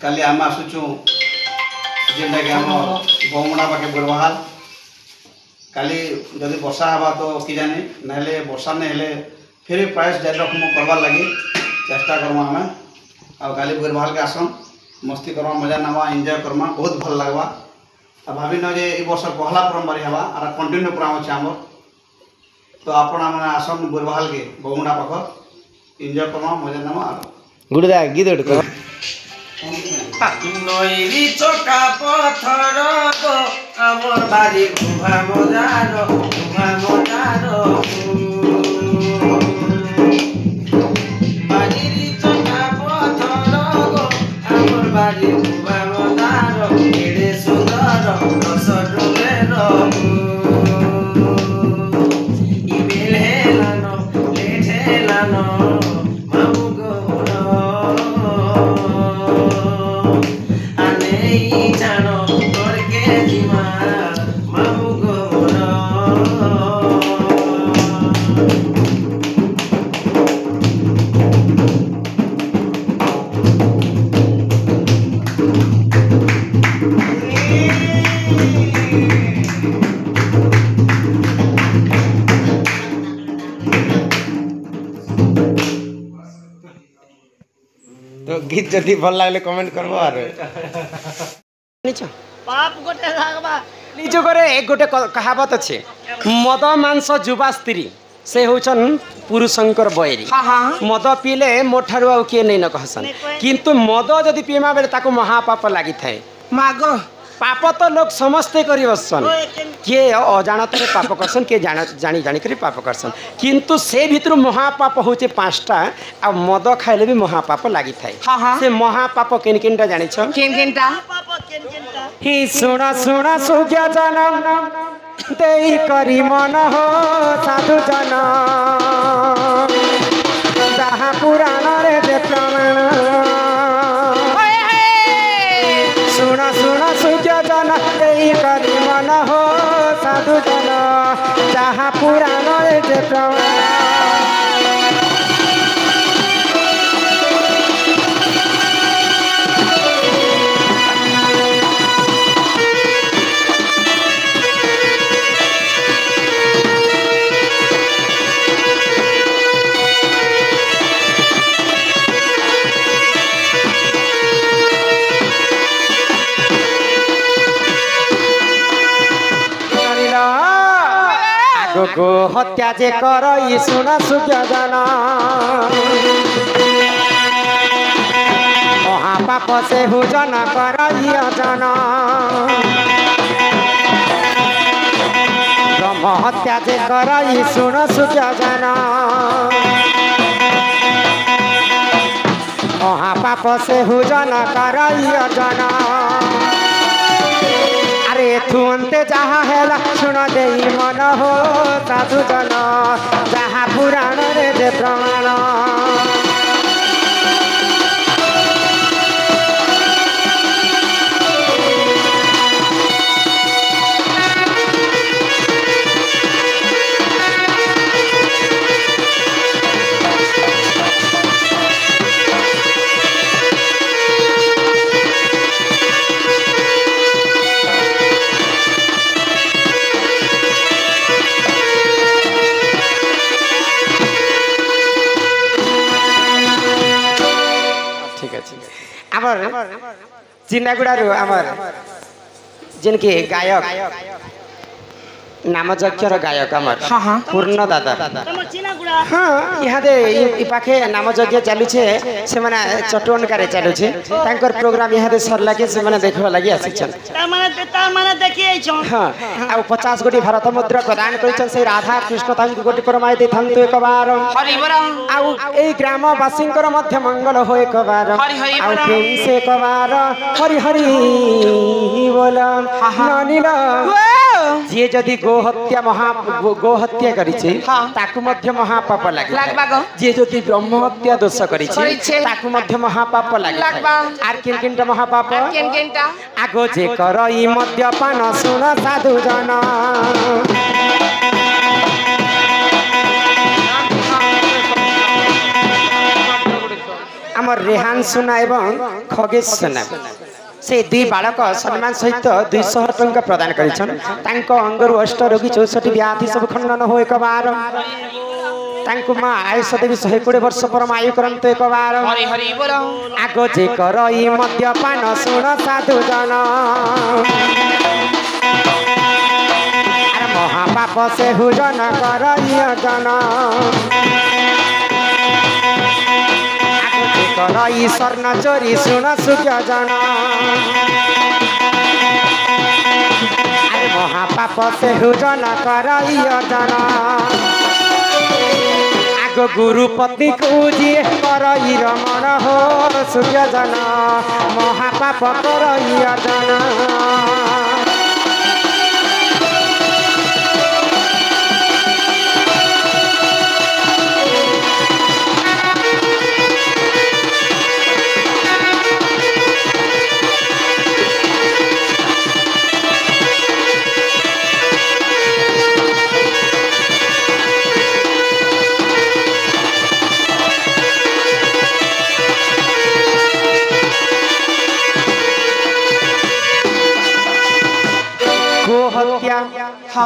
काली आम आसुचु जेनटा कि आम बहुमुड़ा पाखे बुरबाहाल काली जदि वर्षा हवा तो कि जाने ना वर्षा नहीं हेले फिर प्रयास जारी रखम करवार लगी चेष्टा करमा आम आ काली बुरबाहाल के आसन मस्ती करमा मजा नवा एंजॉय करमा बहुत भल लगवा आ भाविन जे ए वर्ष पहला परम्परा हवा आर कंटिन्यू प्रोग्राम अच्छे आम तो आपण मैंने आसन बुरबाहाल के बहुमुड़ा पाख एंजॉय करमा मजा नवा गुड़दा गीत को नईरी चका पथर आमर बारी घुमा मजार बारी चका पथर आमर बारी घुमा मजार एड़े सुंदर रस डोलेर इबेल हेलानो लेट हेलानो मामू जानो तोर के जीवा मामू गोरा तो गीत जदि भल लागले कमेंट करबो आर निचो पाप गोटे लागबा निचो करे एक गोटे कहावत अछि मद मांस जुबा स्त्री से होचन पुरुषंकर बैरी मद पीले मोठारु आ किए नहीं न कहसन किंतु मद जदि पीमा बेले ताको महापाप लागि थाए मागो पाप तो लोग समस्ते करी बसन किए अजाणत पाप करसन किए जानी जानी करी पाप करसन किंतु से भितर महापाप होचे पांचटा आ मद खाइले भी महापाप लागि थाए से महापाप किन किनटा जानि छ किन किनटा ही सुना सुना सुज्ञा जनम देई करी मन हो साधु जन जहाँ पुराण रे दे प्रमाण सुना सुना सुज्ञा जन देई करी मन हो साधु जन जहाँ पुराण रे दे प्रमाण गो हत्या जे कर सुन सुज्ञ जन महापाप से भोजन कर जन ब्रह्म हत्या जे कर सुन सुज्ञ जन महापाप से भोजन कर जन अरे थुनते जहाँ है सुन दे मन हो साधु जन जहाँ पुराण रे दे प्रमाण चिन्नागुड़ारू आमर जिनके गायक नामजक्षर गायक आमर पूर्ण दादा हाँ यहाँ पाखे नामजज्ञ चलुचे से माने चटवन करे चलुचे तांकर प्रोग्राम यहाँ सरला के से माने देखबा लागि आसिछन माने देखि छन हाँ आ 50 कोटी भारत मुद्रा प्रदान करिछन से राधा कृष्ण तांको कोटी परमाय दे थंतु एक बार हरि बोल आउ ए ग्रामवासींकर मध्य मंगल हो एक बार आउ प्रेम से एक बार हरि हरि बोल नानीला जे जदि गो हत्या करिछे ताकु मध्य महापाप लागे जे जदि ब्रह्म हत्या दोष करिछे ताकु मध्य महापाप लागे आर किन किनटा महापाप आगो जे करई मद्यपान सुन साधु जन आम रेहान सुना एवं खगेश सुना से दुई बालक सम्मान सहित 200 टंका प्रदान करिछन तांको अंगरु अष्ट रोगी 64 व्याधि सब खंडन हो एक बार तांको मां आयुष देवी 120 वर्ष परम आयु करंतु एक बार हरि हरि बोल आगो जे करई मद्यपान सुन साधु जन अरे महापाप से हुजन करई जन करई स्वर्ण चोरी सुन सुख्य जन अरे महापाप से हुजन करई जन आगो गुरु पत्नी को जी करई रमण हो सुख्य जन महापाप करई जन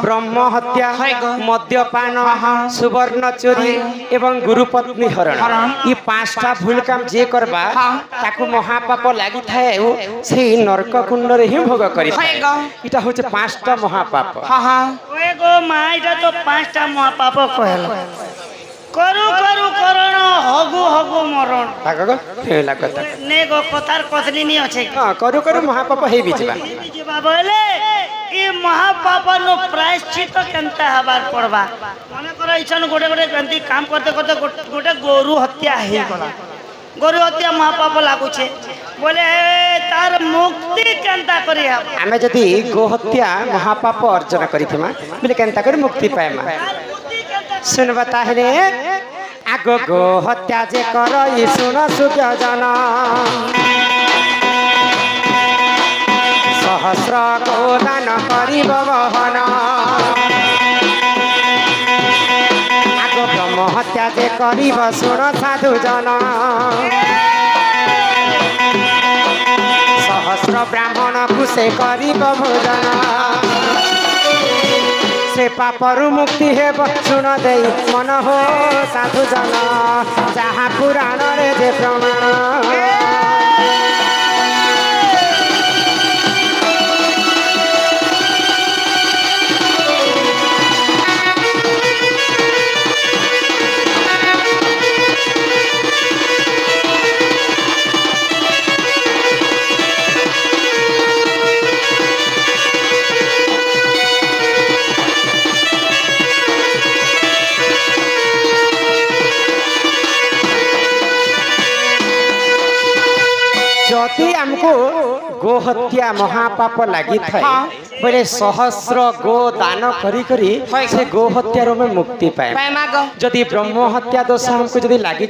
ब्रह्म हत्या मद्यपान सुवर्ण चोरी एवं गुरुपत्नी हरण ये पांचटा भूल काम जे करबा ताकू महापाप लागि थाए से नरक कुंड रे ही भोग करि इटा होचे पांचटा महापाप ओए गो माँ इटा तो 5टा महापाप कहल करू करू करण हगु हगु मरण ताको फेला कथा ने गो कथार कथनी नी अछि हां करू करू महापाप हे बिजबा जीवा बोले ई महापाप नो प्रायश्चित केनता हबार पड़बा मने कर इछन गोटे गोटे गंती काम करते करते गोटे गोरु हत्या हे गला गोरु हत्या महापाप लागु छे बोले तार मुक्ति केनता करी हम आमे जदी गो हत्या महापाप अर्जन करिथिमा बिले केनता करी मुक्ति पाएमा सुन बता हेले आगो गो हत्या जे करई सुन सुख्य जन सहस्र गो दान करिब बहन आगो ब्रह्म हत्या जे करिब सुन साधु जन सहस्र ब्राह्मण कुसे करिब भोजन से पापरु मुक्ति हेब सुन देई मन हो साधु जन जहाँ पुराण रे जे प्रमाण जदि हमको गो हत्या महापाप लगी थाए बोले सहस्र गो दान करी करी से गो हत्यार में मुक्ति पाए जदि ब्रह्म हत्या दोष हमको जदि लगी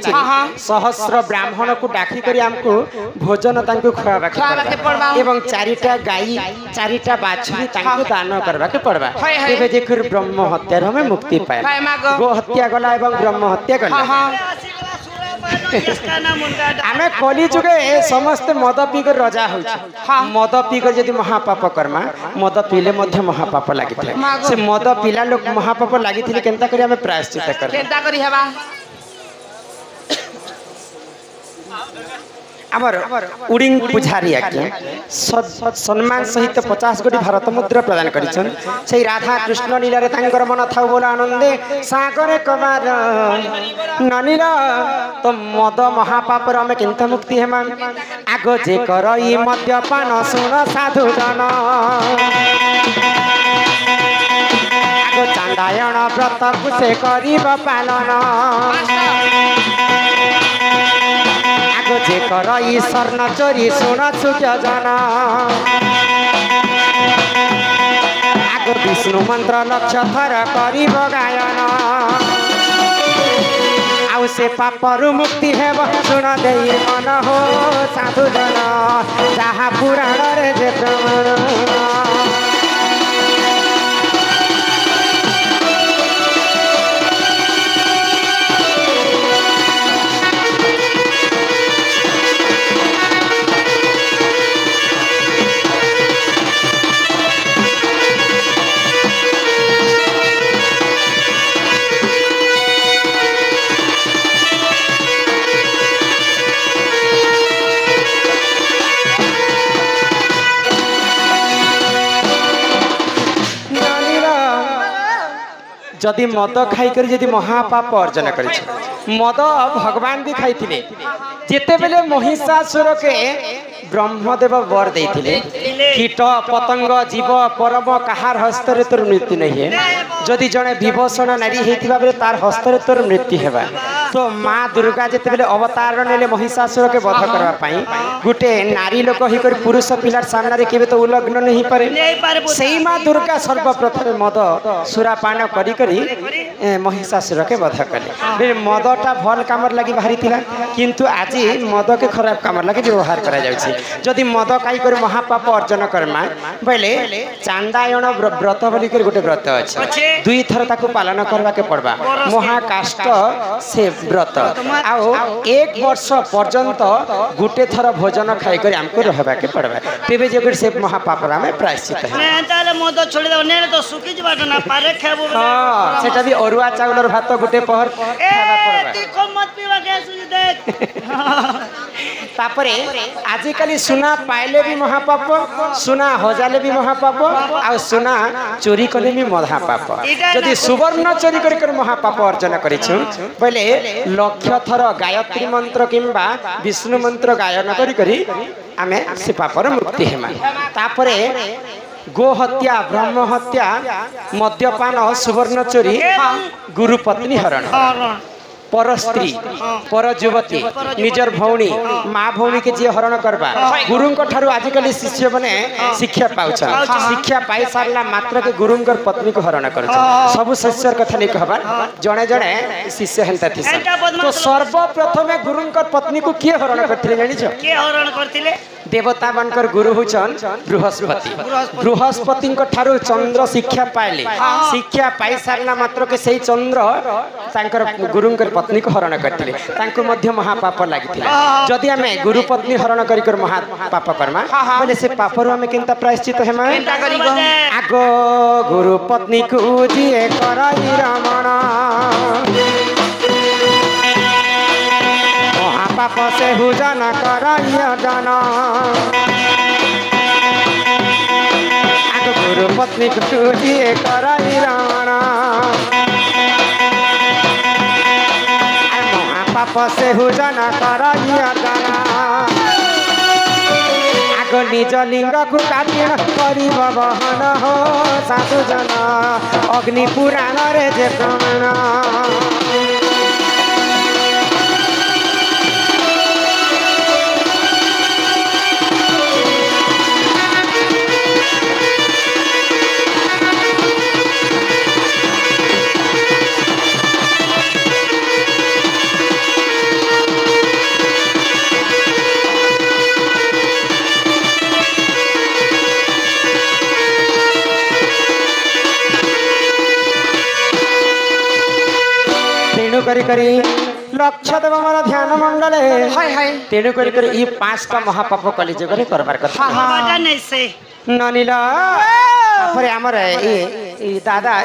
सहस्र ब्राह्मण को डाकी करी हमको भोजन तांको खुआबा के पड़बा एवं 4टा गाई 4टा बाछुरी तांको दान करबा के पड़बा तेबे जेखर ब्रह्म हत्यार में मुक्ति पाए गो हत्या गला एवं ब्रह्म हत्या गला आमे कली जुगे समस्त मद पीकर रजा हो मद पीकर यदि महापाप कर्मा मद पीले मध्य महापाप लागि से मद पीला लोक महापाप लागि थिले केनता करी आमे प्रायश्चित कर केनता करी हेबा आमर उडिंग पुजारी आज्ञा सम्मान सहित 50 कोटी भारत मुद्रा प्रदान करिछन से राधा कृष्ण लीला रे तांकर मन थाउ बोला आनंदे सागरे कबार ननीला तो मद महापाप रे केनता मुक्ति हेमा आगो जे करई मद्यपान सुन साधु जन आगो चांदायन व्रत कुसे करिब पालन आगो जे करई स्वर्ण चोरी सुन सुख्य जन आगो विष्णु मंत्र लक्ष्य थर करिब गायन आउ से पापरु मुक्ति हेब सुन देई मन हो साधु जन जहाँ पुराण रे जे प्रमाण जदि मद खाइकर जदि महापाप अर्जन कर मद भगवान भी खाई जिते बेले महिषासुर के ब्रह्मदेव वर देते कीट पतंग जीव परम कहार हस्तर तोर मृत्यु नहीं है जदि जड़े विभूषण नारी होता बेले तार हस्तर तोर मृत्यु है तो माँ दुर्गा जिते बेले अवतार ने महिषासुर के वध करने गोटे नारी लोक होकर पुरुष पिलार सामने के तो उल्लग्न नहीं पारे से माँ दुर्गा सर्वप्रथम मद सुरापान करी महिषासुर के वध कले मदटा भल काम लगी बाहरी किंतु आज मद के खराब काम लगी व्यवहार करा जाउछि जदि मद खाई कर महापाप अर्जन करमा बोले चांदायन व्रत बोली गोटे व्रत अच्छे दुई थर ताकू पालन करवा के पड़वा महाकाष्ट से व्रत आओ एक वर्ष पर्यंत गोटे थर भोजन खाई कर हमको रहबा के पड़वा तेबे जे से महापाप में प्रायश्चित है ताले मद छोड़ी दो ने तो सुखी जबाट ना पारे खाबो हां सेटा भी अरुआ चावलर भात गोटे पहर खावा पड़वा देखो मत पीवा के सुन देख तापरे आजिकल सुना पाइले भी महापाप सुना हजाले भी महापाप आ सुना चोरी कले भी महापाप जदि सुवर्ण चोरी कर महापाप अर्जन करिछु बोले लक्ष्य थर गायत्री मंत्र किंबा विष्णु मंत्र गायन करी आमे से पापर मुक्ति हेमा तापरे गो हत्या ब्रह्म हत्या मद्यपान सुवर्ण चोरी गुरु पत्नी हरण पर स्त्री पर युवती निजर भौणी माँ भौणी के जी हरण करवा गुरु आजिकल शिष्य मैंने शिक्षा पाउछ शिक्षा पाई सारा मात्र के गुरु पत्नी को हरण कर सब शिष्य कथा नहीं कहबार जड़े जड़े शिष्य हेन्ता थी तो सर्वप्रथम गुरु पत्नी को किए हरण करथिले जानिछ के हरण करथिले देवता मानकर गुरु होचन बृहस्पति बृहस्पति ठारू चंद्र शिक्षा पाइले शिक्षा पाई सारा मात्र के सही चंद्र तांकर गुरु पत्नी को हरण करथिले तांको मध्य महापाप लागिथिला जदि आमे गुरु पत्नी हरण करी कर महापाप करमा बोले से पापरु आमे केनता प्रायश्चित हेमा आगो गुरु पत्नी को जिए कराई रमण महापाप से हुजन कराई जाना आगो गुरु पत्नी को जिए कराई रमण पाप से हुजन कराइया जाना आग निज लिंग को काटिन करी बहन हो सासु जन अग्नि पुराण रे जे प्रमाण करी करी लक्ष्य देव मोर ध्यान मंडले तेणु करी करी ई पांचटा महापाप कली जगरे करबार कथा बाबा नहीं से ननिला हमर ई दादा